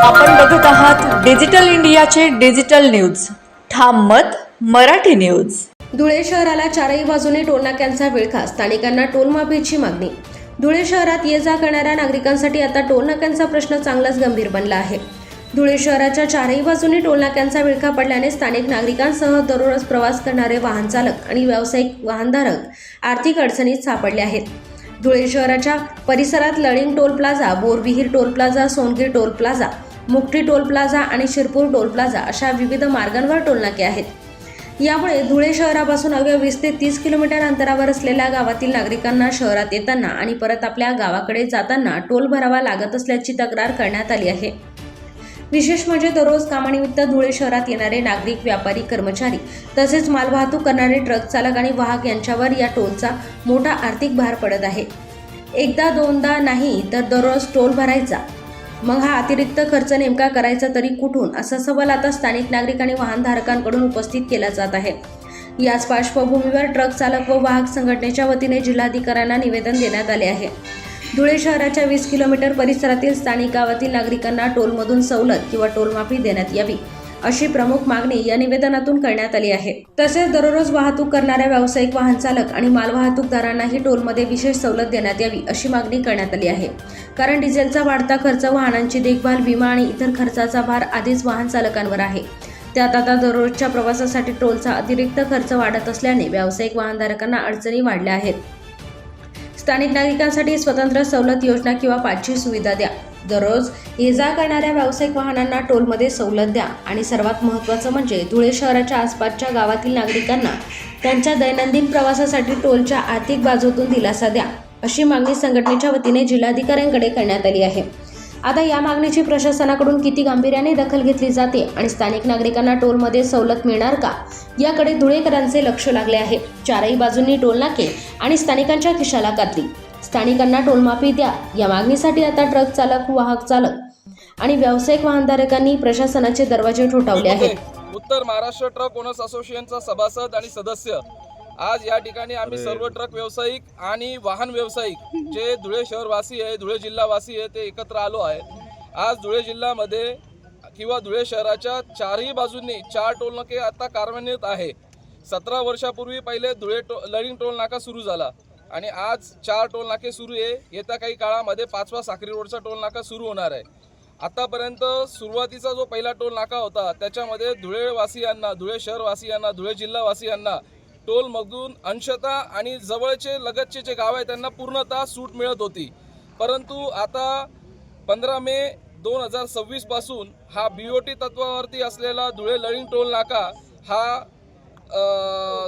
आपण बघत आहात डिजिटल इंडियाचे डिजिटल न्यूज. ठाम मत मराठी न्यूज. धुळे शहराला चारही बाजूने टोलनाक्यांचा विळखा, स्थानिकांना टोलमाफीची मागणी. धुळे शहरात ये जा करणाऱ्या नागरिकांसाठी आता टोलनाक्यांचा प्रश्न चांगलाच गंभीर बनला आहे. धुळे शहराच्या चारही बाजूने टोलनाक्यांचा विळखा पडल्याने स्थानिक नागरिकांसह दररोज प्रवास करणारे वाहन चालक आणि व्यावसायिक वाहनधारक आर्थिक अडचणीत सापडले आहेत. धुळे शहराच्या परिसरात Laling toll plaza, Borvihir toll plaza, Songir toll plaza, Mukti toll plaza आणि शिरपूर टोल प्लाझा अशा विविध मार्गांवर टोलनाके आहेत. यामुळे धुळे शहरापासून अवघ्या 20 ते 30 किलोमीटर अंतरावर असलेल्या गावातील नागरिकांना शहरात येताना आणि परत आपल्या गावाकडे जाताना टोल भरावा लागत असल्याची तक्रार करण्यात आली आहे. विशेष म्हणजे दररोज कामानिमित्त धुळे शहरात येणारे नागरिक, व्यापारी, कर्मचारी तसेच मालवाहतूक करणारे ट्रक चालक आणि वाहक यांच्यावर या टोलचा मोठा आर्थिक भार पडत आहे. एकदा दोनदा नाही तर दररोज टोल भरायचा, मग हा अतिरिक्त खर्च नेमका करायचा तरी कुठून, असा सवाल आता स्थानिक नागरिक आणि वाहनधारकांकडून उपस्थित केला जात आहे. याच पार्श्वभूमीवर ट्रक चालक व वाहक संघटनेच्या वतीने जिल्हाधिकाऱ्यांना निवेदन देण्यात आले आहे. धुळे शहराच्या 20 किलोमीटर परिसरातील स्थानिक गावातील नागरिकांना टोलमधून सवलत किंवा टोलमाफी देण्यात यावी, अशी प्रमुख मागणी या निवेदनातून करण्यात आली आहे. तसेच दररोज वाहतूक करणाऱ्या व्यावसायिक वाहन चालक आणि मालवाहतूकदारांनाही टोलमध्ये विशेष सवलत देण्यात यावी, अशी मागणी करण्यात आली आहे. कारण डिझेलचा वाढता खर्च, वाहनांची देखभाल, विमा आणि इतर खर्चाचा भार आधीच वाहन चालकांवर आहे. त्यात आता दररोजच्या प्रवासासाठी टोलचा अतिरिक्त खर्च वाढत असल्याने व्यावसायिक वाहनधारकांना अडचणी वाढल्या आहेत. स्थानिक नागरिकांसाठी स्वतंत्र सवलत योजना किंवा पाचची सुविधा द्या. दररोज ये जा करणाऱ्या व्यावसायिक वाहनांना टोलमध्ये सवलत द्या आणि सर्वात महत्त्वाचं म्हणजे धुळे शहराच्या आसपासच्या गावातील नागरिकांना त्यांच्या दैनंदिन प्रवासासाठी टोलच्या आर्थिक बाजूतून दिलासा द्या, अशी मागणी संघटनेच्या वतीने जिल्हाधिकाऱ्यांकडे करण्यात आली आहे. आता या मागणीची प्रशासनाकडून किती गांभीर्याने दखल घेतली जाते आणि स्थानिक नागरिकांना टोलमध्ये सवलत मिळणार का, याकडे धुळेकरांचे लक्ष लागले आहे. चारही बाजूंनी टोलनाके आणि स्थानिकांच्या खिशाला कात्री. स्थानिकांना टोलमाफी द्या या मागणीसाठी आता ट्रक चालक, वाहक चालक आणि व्यावसायिक वाहनधारकांनी प्रशासनाचे दरवाजे ठोठावले आहेत. उत्तर महाराष्ट्र ट्रक ओनर्स असोसिएशनचा सभासद आणि सदस्य आज या ठिकाणी आम्ही सर्व ट्रक व्यावसायिक आणि वाहन व्यावसायिक जे धुळे शहरवासी आहे, धुळे जिल्हावासी आहे, ते एकत्र आलो आहे. आज धुळे जिल्ह्यामध्ये किंवा धुळे शहराच्या चारही बाजूंनी 4 टोलनाके आता कार्यान्वित आहे. 17 वर्षापूर्वी पहिले धुळे लळिंग टोल नाका सुरू झाला आणि आज 4 टोलनाके सुरू आहे. येत्या काही काळामध्ये 5वा साक्री रोडचा टोल नाका सुरू होणार आहे. आतापर्यंत सुरुवातीचा जो पहिला टोल नाका होता त्याच्यामध्ये धुळेवासियांना, धुळे शहरवासियांना, धुळे जिल्हावासियांना टोलमधून अंशतः आणि जवळचे लगतचे जे गाव आहे त्यांना पूर्णतः सूट मिळत होती. परंतु आता 15 मे 2026 पासून हा BOT तत्वावरती असलेला धुळे लळिंग टोल नाका हा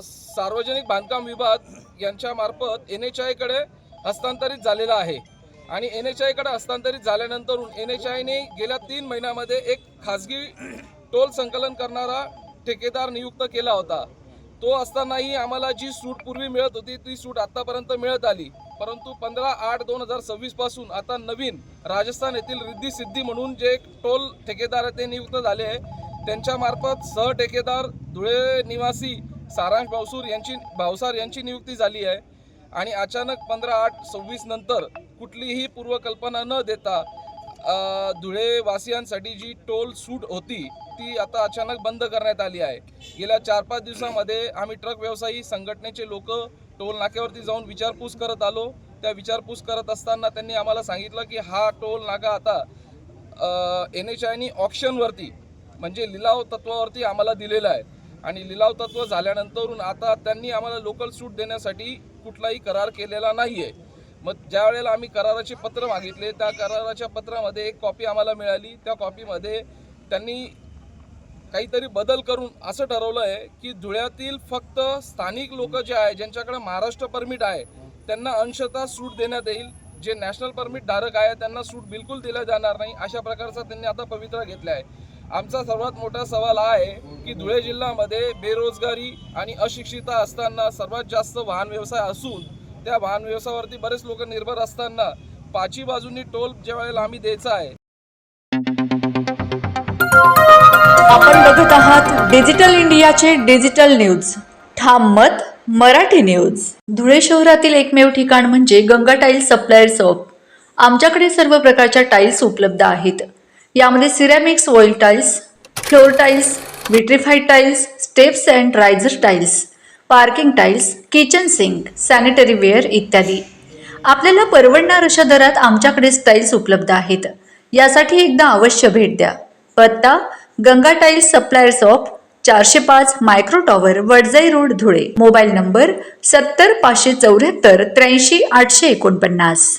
सार्वजनिक बांधकाम विभाग यांच्या मार्फत NHAI कडे हस्तांतरित झालेला आहे. आणि NHAI कडे हस्तांतरित झाल्यानंतर NHAI गेल्या 3 महिन्यामध्ये एक खाजगी टोल संकलन करणारा ठेकेदार नियुक्त केला होता. तो असतानाही आम्हाला जी सूट पूर्वी मिळत होती ती सूट आतापर्यंत मिळत आली. परंतु 15/8/2026 पासून आता नवीन राजस्थान येथील रिद्धी सिद्धी म्हणून जे टोल ठेकेदार ते नियुक्त झाले आहे, त्यांच्या मार्फत सह ठेकेदार धुळे निवासी सारांश भावसार यांची नियुक्ती झाली आहे. आणि अचानक 15/8/26 नंतर कुठलीही पूर्वकल्पना न देता धुळे वासियांसाठी जी टोल सूट होती ती आता अचानक बंद करण्यात आली आहे. गेल्या 4-5 दिवसामध्ये आम्ही ट्रक व्यवसायी संघटनेचे लोक टोल नाक्यावरती जाऊन विचारपूस करत आलो. त्या विचारपूस करत असताना त्यांनी आम्हाला सांगितलं की हा टोल नाका आता NHAI ऑप्शनवरती म्हणजे लिलाव तत्वावरती आम्हाला दिलेला आहे. आणि लिलाव तत्व झाल्यानंतर आता त्यांनी आम्हाला लोकल सूट देण्यासाठी कुठलाही करार केलेला नाही आहे. मग ज्या वेळेला आम्ही कराराचे पत्र मागितले त्या कराराच्या पत्रामध्ये एक कॉपी आम्हाला मिळाली. त्या कॉपीमध्ये त्यांनी काहीतरी बदल करून असं ठरवलं आहे की धुळ्यातील फक्त स्थानिक लोक जे आहे, ज्यांच्याकडे महाराष्ट्र परमिट आहे, त्यांना अंशतः सूट देण्यात येईल. जे नॅशनल परमिट धारक आहे त्यांना सूट बिलकुल दिल्या जाणार नाही. अशा प्रकारचा त्यांनी आता पवित्रा घेतला आहे. आमचा सर्वात मोठा सवाल हा आहे की धुळे जिल्ह्यामध्ये बेरोजगारी आणि अशिक्षितता असताना सर्वात जास्त वाहन व्यवसाय असून त्या वाहन व्यवसायावरती बरेच लोक निर्भर असताना 5ही बाजूंनी टोल ज्या वेळेला आम्ही द्यायचा आहे. आपण बघत आहात डिजिटल इंडियाचे डिजिटल न्यूज. ठाम मत मराठी न्यूज. धुळे शहरातील एकमेव ठिकाण म्हणजे गंगा टाइल्स सप्लायर शॉप. आमच्याकडे सर्व प्रकारच्या टाइल्स उपलब्ध आहेत. यामध्ये ceramics wall tiles, floor tiles, vitrified tiles, steps and riser tiles, parking tiles, kitchen sink, sanitary ware इत्यादी. आपल्याला परवडणार अशा दरात आमच्याकडे टाईल्स उपलब्ध आहेत. यासाठी एकदा अवश्य भेट द्या. पत्ता Ganga tiles suppliers of 405 micro tower, Wadjai road, Dhule. Mobile number 70 574 83 849.